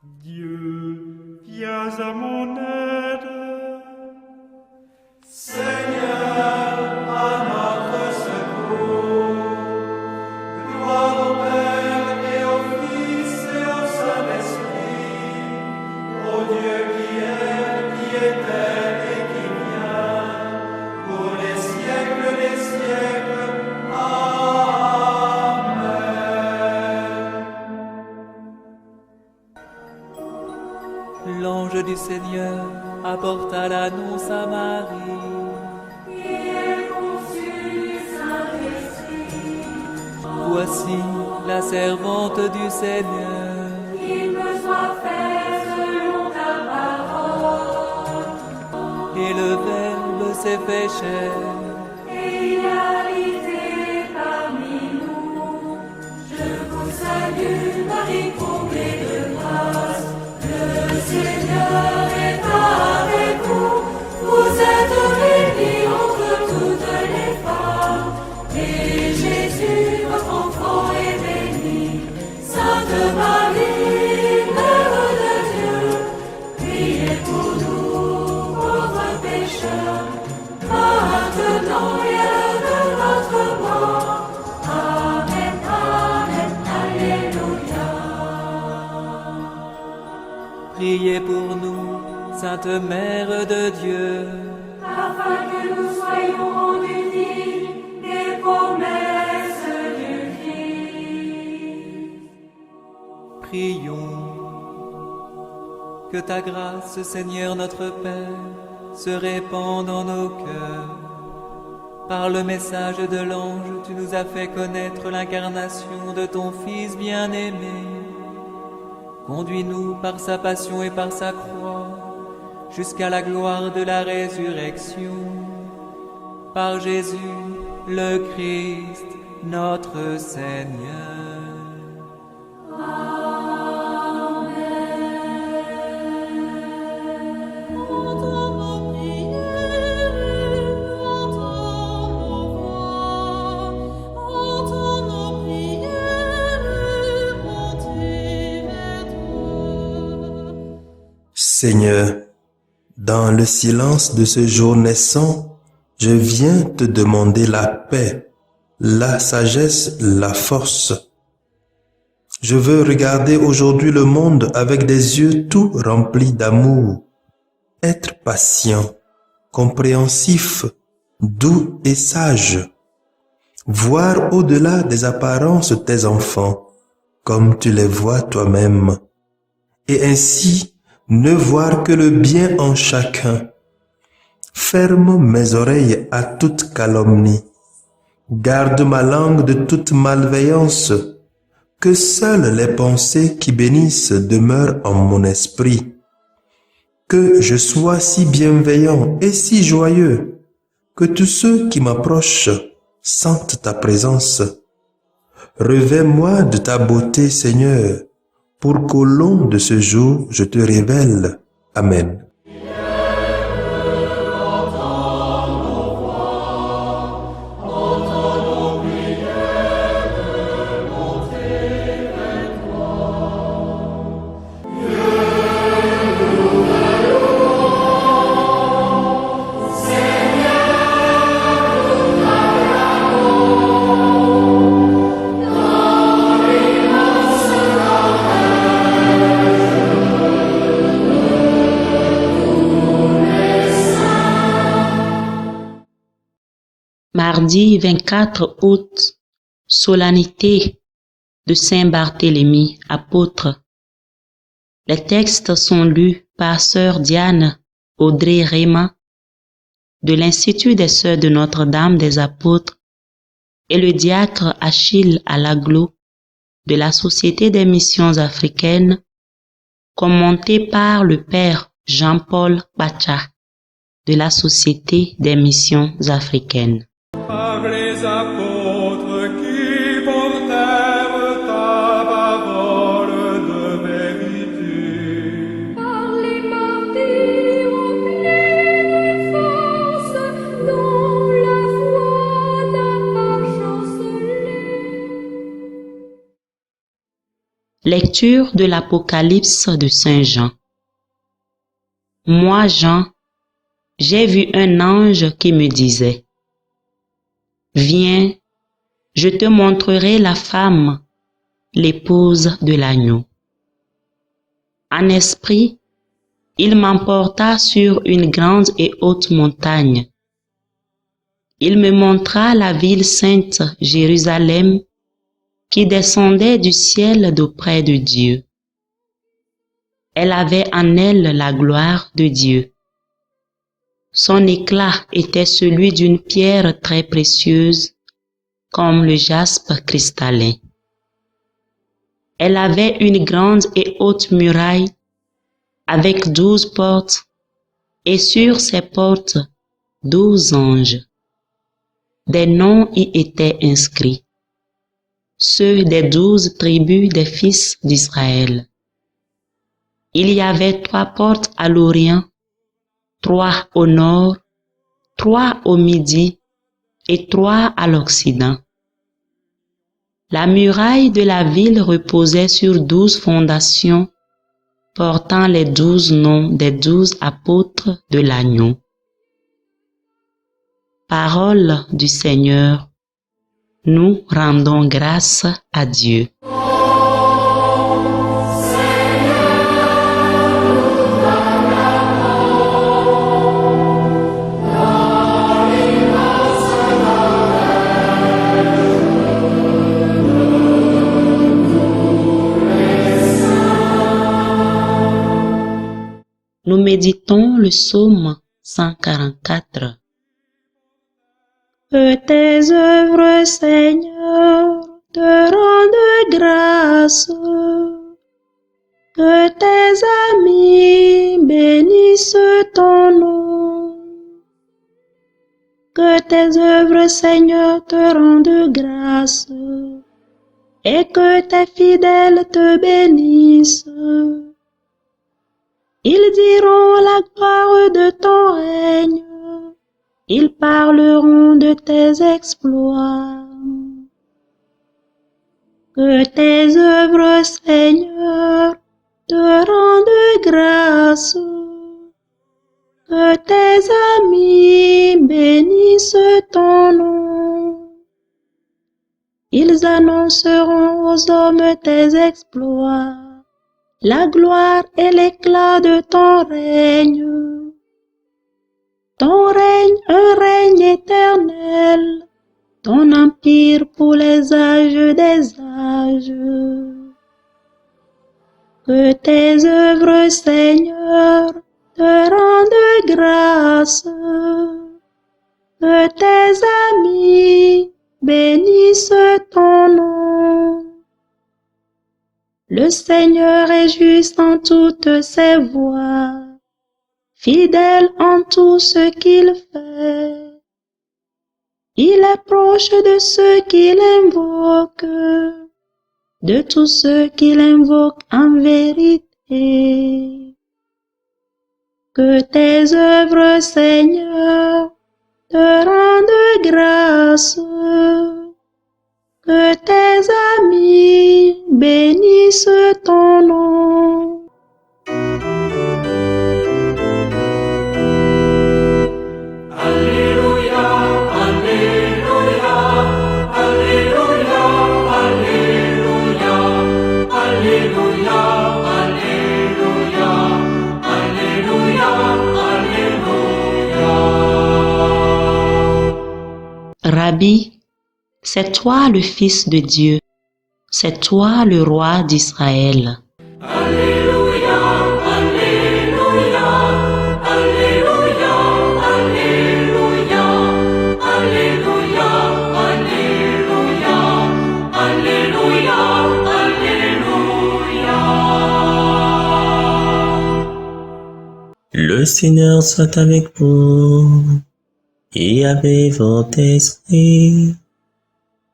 Dieu, viens à mon aide. Seigneur, à notre secours. Gloire au Père et au Fils et au Saint-Esprit, au Dieu qui est, qui était et qui vient, pour les siècles des siècles. Amen. L'ange du Seigneur apporta l'annonce à Marie. Voici la servante du Seigneur. Qu'il me soit fait selon ta parole. Et le Verbe s'est fait chair. Et il a habité parmi nous. Je vous salue, Marie, comblée de grâce. Le Seigneur est avec vous. Vous êtes bénie entre toutes les femmes. Et Jésus, votre enfant, est béni. Sainte Marie, Mère de Dieu, priez pour nous, pauvres pécheurs, maintenant et à l'heure de notre mort. Amen, Amen, Alléluia. Priez pour nous, Sainte Mère de Dieu. Afin que nous soyons rendus dignes des promesses du Christ. Prions. Que ta grâce, Seigneur notre Père, se répande en nos cœurs. Par le message de l'ange, tu nous as fait connaître l'incarnation de ton Fils bien-aimé. Conduis-nous par sa passion et par sa croix, jusqu'à la gloire de la résurrection. Par Jésus, le Christ, notre Seigneur. Seigneur, dans le silence de ce jour naissant, je viens te demander la paix, la sagesse, la force. Je veux regarder aujourd'hui le monde avec des yeux tout remplis d'amour, être patient, compréhensif, doux et sage, voir au-delà des apparences tes enfants, comme tu les vois toi-même, et ainsi ne voir que le bien en chacun. Ferme mes oreilles à toute calomnie. Garde ma langue de toute malveillance. Que seules les pensées qui bénissent demeurent en mon esprit. Que je sois si bienveillant et si joyeux, que tous ceux qui m'approchent sentent ta présence. Revêts-moi de ta beauté, Seigneur, pour qu'au long de ce jour, je te révèle. Amen. Mardi 24 août, solennité de Saint-Barthélemy, apôtre. Les textes sont lus par Sœur Diane Audrey Réma de l'Institut des Sœurs de Notre-Dame des Apôtres et le diacre Achille Alaglo de la Société des Missions Africaines, commenté par le Père Jean-Paul Pacha de la Société des Missions Africaines. Par les apôtres qui portèrent ta parole de vérité. Par les martyrs en pleine force, dont la foi n'a pas chancelé. Lecture de l'Apocalypse de Saint Jean. Moi, Jean, j'ai vu un ange qui me disait: Viens, je te montrerai la femme, l'épouse de l'agneau. En esprit, il m'emporta sur une grande et haute montagne. Il me montra la ville sainte Jérusalem qui descendait du ciel d'auprès de Dieu. Elle avait en elle la gloire de Dieu. Son éclat était celui d'une pierre très précieuse, comme le jaspe cristallin. Elle avait une grande et haute muraille avec 12 portes, et sur ces portes 12 anges. Des noms y étaient inscrits, ceux des 12 tribus des fils d'Israël. Il y avait 3 portes à l'Orient, 3 au nord, 3 au midi et 3 à l'Occident. La muraille de la ville reposait sur 12 fondations portant les 12 noms des 12 apôtres de l'agneau. Parole du Seigneur. Nous rendons grâce à Dieu. Nous méditons le psaume 144. Que tes œuvres, Seigneur, te rendent grâce. Que tes amis bénissent ton nom. Que tes œuvres, Seigneur, te rendent grâce. Et que tes fidèles te bénissent. Ils diront la gloire de ton règne. Ils parleront de tes exploits. Que tes œuvres, Seigneur, te rendent grâce. Que tes amis bénissent ton nom. Ils annonceront aux hommes tes exploits, la gloire et l'éclat de ton règne. Ton règne, un règne éternel, ton empire pour les âges des âges. Que tes œuvres, Seigneur, te rendent grâce. Que tes amis bénissent ton nom. Le Seigneur est juste en toutes ses voies, fidèle en tout ce qu'il fait. Il est proche de ceux qui l'invoquent, de tous ceux qui l'invoquent en vérité. Que tes œuvres, Seigneur, te rendent grâce. Que tes amis bénissent ton nom. Alléluia, Alléluia, Alléluia, Alléluia, Alléluia, Alléluia, Alléluia, Alléluia. Rabbi, c'est toi le Fils de Dieu, c'est toi le Roi d'Israël. Alléluia, Alléluia, Alléluia, Alléluia, Alléluia, Alléluia, Alléluia, Alléluia. Le Seigneur soit avec vous et avec votre esprit.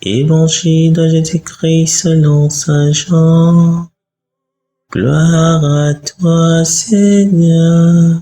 Évangile de Jésus-Christ selon Saint Jean. Gloire à toi, Seigneur.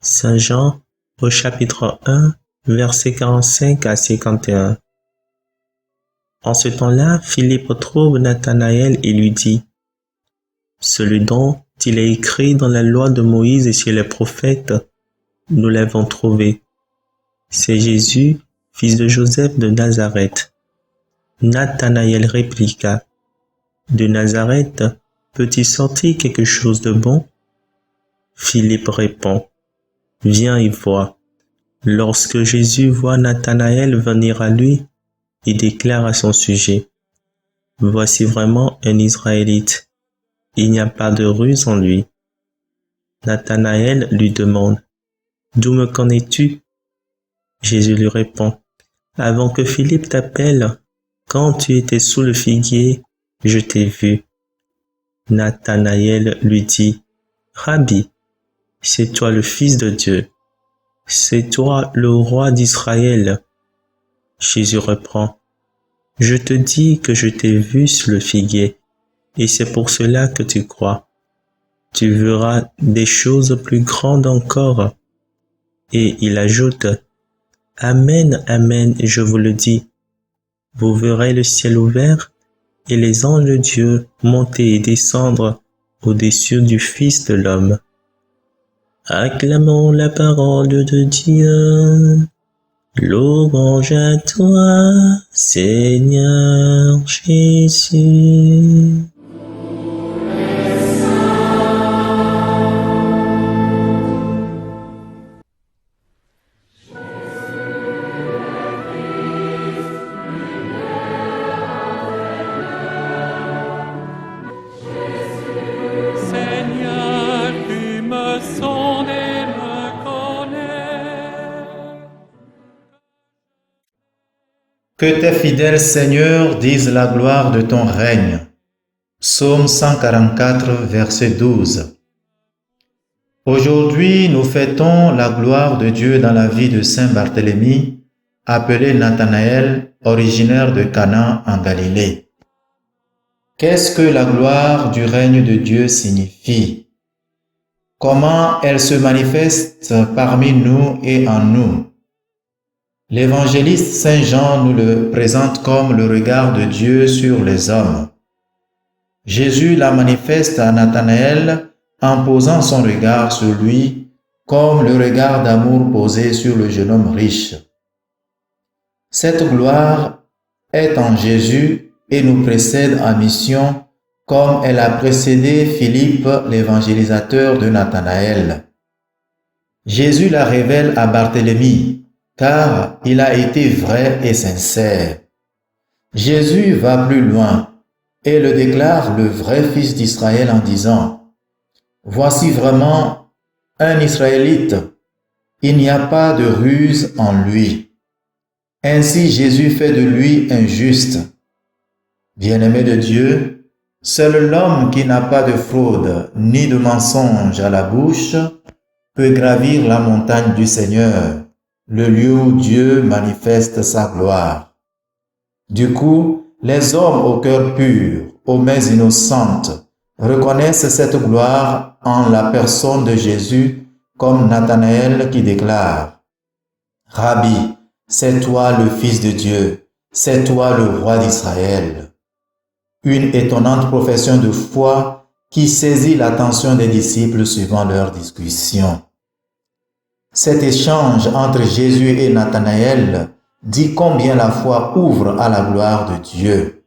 Saint Jean, au chapitre 1, versets 45 à 51. En ce temps-là, Philippe trouve Nathanaël et lui dit: celui dont il est écrit dans la loi de Moïse et chez les prophètes, nous l'avons trouvé. C'est Jésus, fils de Joseph de Nazareth. Nathanaël répliqua, de Nazareth peut-il sortir quelque chose de bon? Philippe répond, viens et vois. Lorsque Jésus voit Nathanaël venir à lui, il déclare à son sujet, voici vraiment un Israélite. Il n'y a pas de ruse en lui. Nathanaël lui demande, d'où me connais-tu? Jésus lui répond, avant que Philippe t'appelle, quand tu étais sous le figuier, je t'ai vu. Nathanaël lui dit, Rabbi, c'est toi le Fils de Dieu, c'est toi le roi d'Israël. Jésus reprend, je te dis que je t'ai vu sur le figuier, et c'est pour cela que tu crois. Tu verras des choses plus grandes encore. Et il ajoute, Amen, Amen, je vous le dis, vous verrez le ciel ouvert et les anges de Dieu monter et descendre au-dessus du Fils de l'homme. Acclamons la parole de Dieu. Louange à toi, Seigneur Jésus. Seigneur, tu me sondes et me connais. Que tes fidèles, Seigneur, disent la gloire de ton règne. Psaume 144, verset 12. Aujourd'hui, nous fêtons la gloire de Dieu dans la vie de Saint Barthélemy, appelé Nathanaël, originaire de Cana en Galilée. Qu'est-ce que la gloire du règne de Dieu signifie? Comment elle se manifeste parmi nous et en nous? L'évangéliste Saint Jean nous le présente comme le regard de Dieu sur les hommes. Jésus la manifeste à Nathanaël en posant son regard sur lui comme le regard d'amour posé sur le jeune homme riche. Cette gloire est en Jésus et nous précède en mission comme elle a précédé Philippe, l'évangélisateur de Nathanaël. Jésus la révèle à Barthélemy, car il a été vrai et sincère. Jésus va plus loin et le déclare le vrai Fils d'Israël en disant, « Voici vraiment un Israélite, il n'y a pas de ruse en lui. » Ainsi Jésus fait de lui un juste. Bien-aimé de Dieu, seul l'homme qui n'a pas de fraude ni de mensonge à la bouche peut gravir la montagne du Seigneur, le lieu où Dieu manifeste sa gloire. Du coup, les hommes au cœur pur, aux mains innocentes, reconnaissent cette gloire en la personne de Jésus, comme Nathanaël qui déclare, « Rabbi, c'est toi le Fils de Dieu, c'est toi le roi d'Israël. » Une étonnante profession de foi qui saisit l'attention des disciples suivant leur discussion. Cet échange entre Jésus et Nathanaël dit combien la foi ouvre à la gloire de Dieu.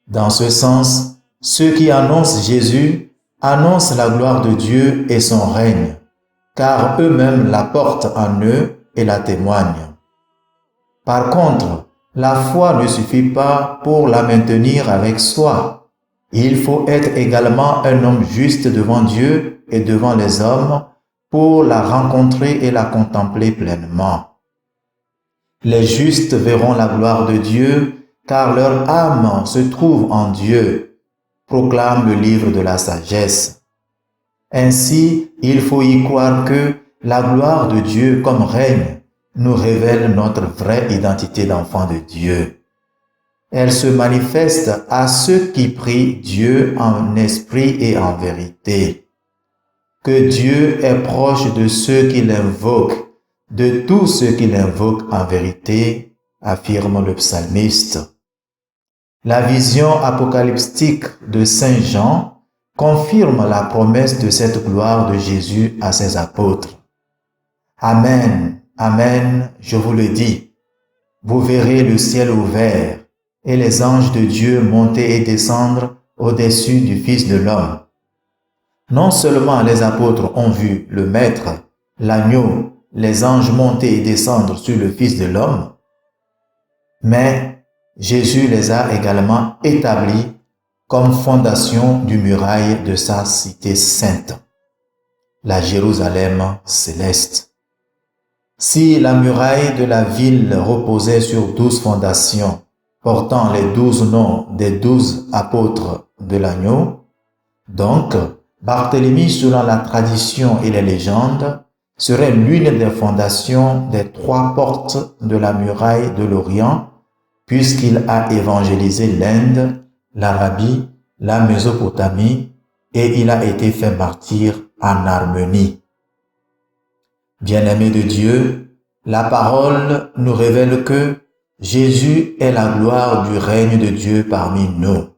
Dans ce sens, ceux qui annoncent Jésus annoncent la gloire de Dieu et son règne, car eux-mêmes la portent en eux et la témoignent. Par contre, la foi ne suffit pas pour la maintenir avec soi. Il faut être également un homme juste devant Dieu et devant les hommes pour la rencontrer et la contempler pleinement. Les justes verront la gloire de Dieu, car leur âme se trouve en Dieu, proclame le livre de la sagesse. Ainsi, il faut y croire que la gloire de Dieu comme règne nous révèle notre vraie identité d'enfant de Dieu. Elle se manifeste à ceux qui prient Dieu en esprit et en vérité. Que Dieu est proche de ceux qui l'invoquent, de tous ceux qui l'invoquent en vérité, affirme le psalmiste. La vision apocalyptique de Saint Jean confirme la promesse de cette gloire de Jésus à ses apôtres. Amen, amen, je vous le dis, vous verrez le ciel ouvert et les anges de Dieu monter et descendre au-dessus du Fils de l'homme. Non seulement les apôtres ont vu le Maître, l'agneau, les anges monter et descendre sur le Fils de l'homme, mais Jésus les a également établis comme fondation du muraille de sa cité sainte, la Jérusalem céleste. Si la muraille de la ville reposait sur 12 fondations, portant les 12 noms des 12 apôtres de l'agneau, donc Barthélemy, selon la tradition et les légendes, serait l'une des fondations des 3 portes de la muraille de l'Orient, puisqu'il a évangélisé l'Inde, l'Arabie, la Mésopotamie, et il a été fait martyr en Arménie. Bien-aimés de Dieu, la parole nous révèle que Jésus est la gloire du règne de Dieu parmi nous.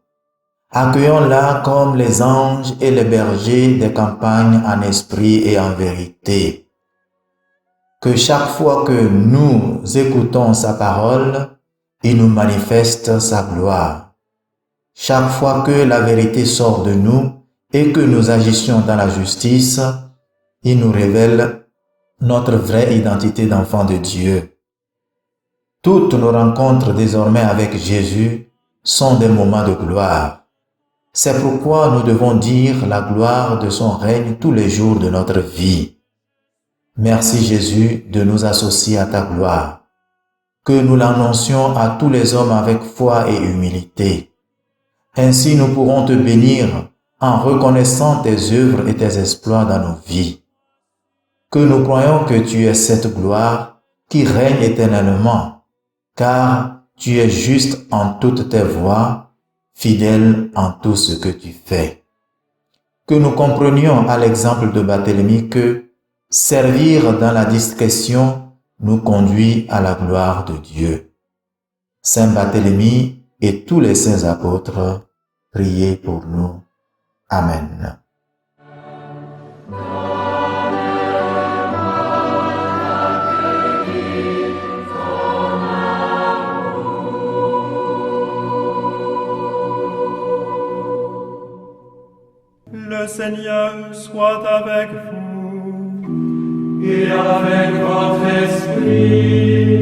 Accueillons-la comme les anges et les bergers des campagnes en esprit et en vérité. Que chaque fois que nous écoutons sa parole, il nous manifeste sa gloire. Chaque fois que la vérité sort de nous et que nous agissions dans la justice, il nous révèle notre vraie identité d'enfant de Dieu. Toutes nos rencontres désormais avec Jésus sont des moments de gloire. C'est pourquoi nous devons dire la gloire de son règne tous les jours de notre vie. Merci Jésus de nous associer à ta gloire. Que nous l'annoncions à tous les hommes avec foi et humilité. Ainsi nous pourrons te bénir en reconnaissant tes œuvres et tes exploits dans nos vies. Que nous croyons que tu es cette gloire qui règne éternellement, car tu es juste en toutes tes voies, fidèle en tout ce que tu fais. Que nous comprenions à l'exemple de Barthélemy que servir dans la discrétion nous conduit à la gloire de Dieu. Saint Barthélemy et tous les saints apôtres, priez pour nous. Amen. Le Seigneur soit avec vous. Et avec votre esprit.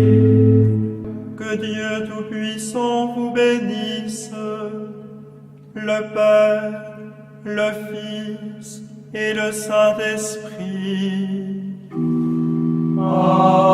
Que Dieu Tout-Puissant vous bénisse, le Père, le Fils et le Saint-Esprit. Amen.